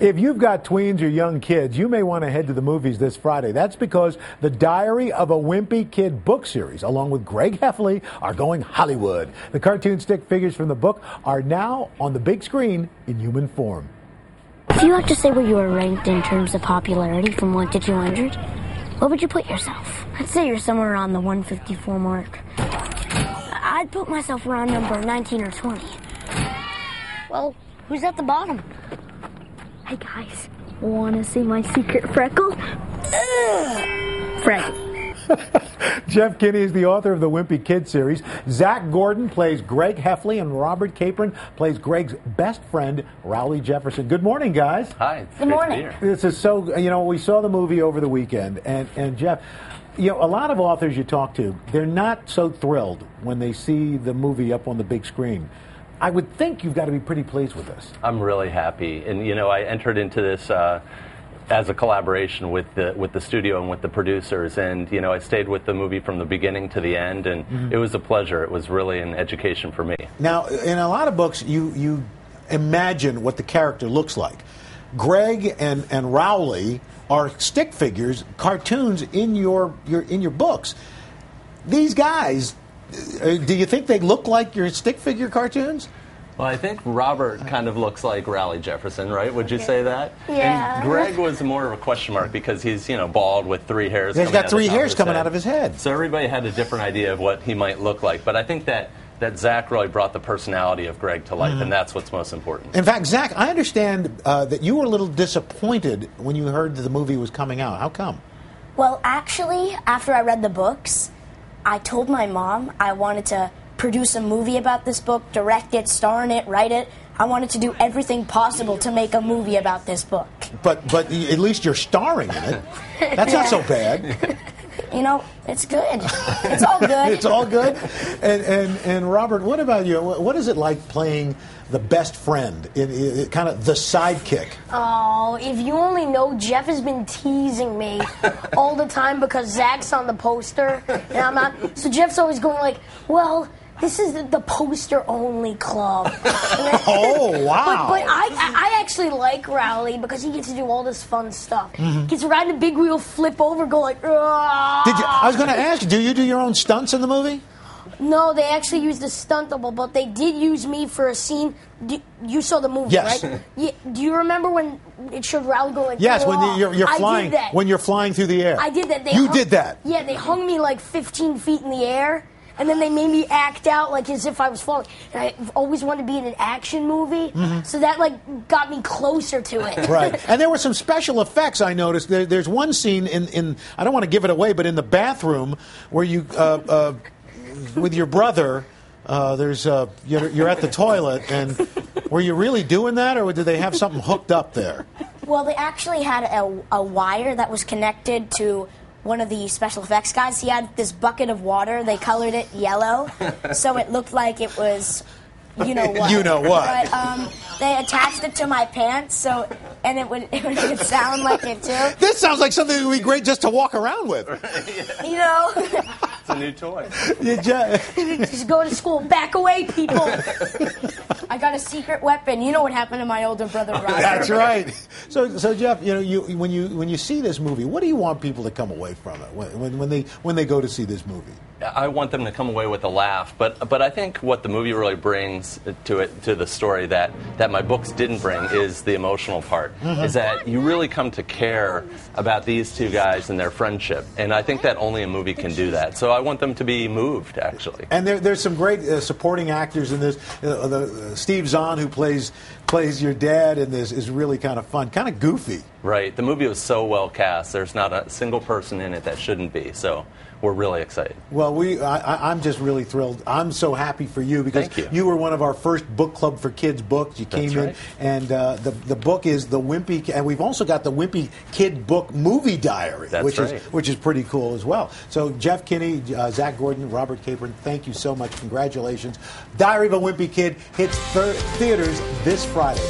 If you've got tweens or young kids, you may want to head to the movies this Friday. That's because the Diary of a Wimpy Kid book series, along with Greg Heffley, are going Hollywood. The cartoon stick figures from the book are now on the big screen in human form. If you had to say where you were ranked in terms of popularity from 1 to 200, what would you put yourself? I'd say you're somewhere around the 154 mark. I'd put myself around number 19 or 20. Well, who's at the bottom? Hey guys, wanna see my secret freckle? Freckle. Jeff Kinney is the author of the Wimpy Kid series. Zach Gordon plays Greg Heffley, and Robert Capron plays Greg's best friend, Rowley Jefferson. Good morning, guys. Hi. Good morning. This is so, we saw the movie over the weekend, and Jeff, a lot of authors you talk to, they're not so thrilled when they see the movie up on the big screen. I would think you've got to be pretty pleased with this. I'm really happy, and I entered into this as a collaboration with the studio and with the producers, and I stayed with the movie from the beginning to the end, and it was a pleasure. It was really an education for me. Now, in a lot of books, you imagine what the character looks like. Greg and Rowley are stick figures, cartoons in your books. These guys, do you think they look like your stick figure cartoons? Well, I think Robert kind of looks like Rowley Jefferson, right? Would you say that? Yeah. And Greg was more of a question mark because he's, bald with 3 hairs. He's got 3 hairs coming out of his head. So everybody had a different idea of what he might look like. But I think that Zach really brought the personality of Greg to life, and that's what's most important. In fact, Zach, I understand that you were a little disappointed when you heard that the movie was coming out. How come? Well, actually, after I read the books, I told my mom I wanted to produce a movie about this book, direct it, star in it, write it. I wanted to do everything possible to make a movie about this book. But at least you're starring in it. That's not so bad. It's good. It's all good. It's all good. And Robert, what about you? What is it like playing the best friend, in kind of the sidekick? Oh, if you only know, Jeff has been teasing me all the time because Zach's on the poster and I'm not. So Jeff's always going like, well, this is the poster-only club. Oh, wow. But I actually like Rowley because he gets to do all this fun stuff. He gets to ride in a big wheel, flip over, go like, I was going to ask you, do you do your own stunts in the movie? No, they actually used a stunt double, but they did use me for a scene. You saw the movie, yes. Right? Yeah. Do you remember when it showed Rowley go like, yes, when you're flying, I did that. When you're flying through the air. I did that. You did that? Yeah, they hung me like 15 feet in the air. And then they made me act out like as if I was falling. And I've always wanted to be in an action movie, so that got me closer to it. Right. And there were some special effects I noticed. There's one scene in I don't want to give it away, but in the bathroom where you with your brother, you're at the toilet, and were you really doing that, or did they have something hooked up there? Well, they actually had a wire that was connected to one of the special effects guys. He had this bucket of water. They colored it yellow, so it looked like it was, you know what. You know what. But they attached it to my pants, and it would sound like it too. This sounds like something that would be great just to walk around with. It's a new toy. Just go to school. Back away, people. I got a secret weapon. You know what happened to my older brother, Robert. That's right. So Jeff, when you see this movie, what do you want people to come away from it when they go to see this movie? I want them to come away with a laugh, but I think what the movie really brings to the story that my books didn't bring is the emotional part. Is that you really come to care about these two guys and their friendship, and I think that only a movie can do that. So I want them to be moved, actually. And there's some great supporting actors in this. Steve Zahn, who plays your dad in this, is really kind of fun, kind of goofy. Right. The movie was so well cast. There's not a single person in it that shouldn't be. So we're really excited. Well, I'm just really thrilled. I'm so happy for you because you were one of our first book club for kids books. You came in, and the book is the Wimpy, and we've also got the Wimpy Kid book movie diary, which is pretty cool as well. So Jeff Kinney, Zach Gordon, Robert Capron, thank you so much. Congratulations. Diary of a Wimpy Kid hits theaters this Friday.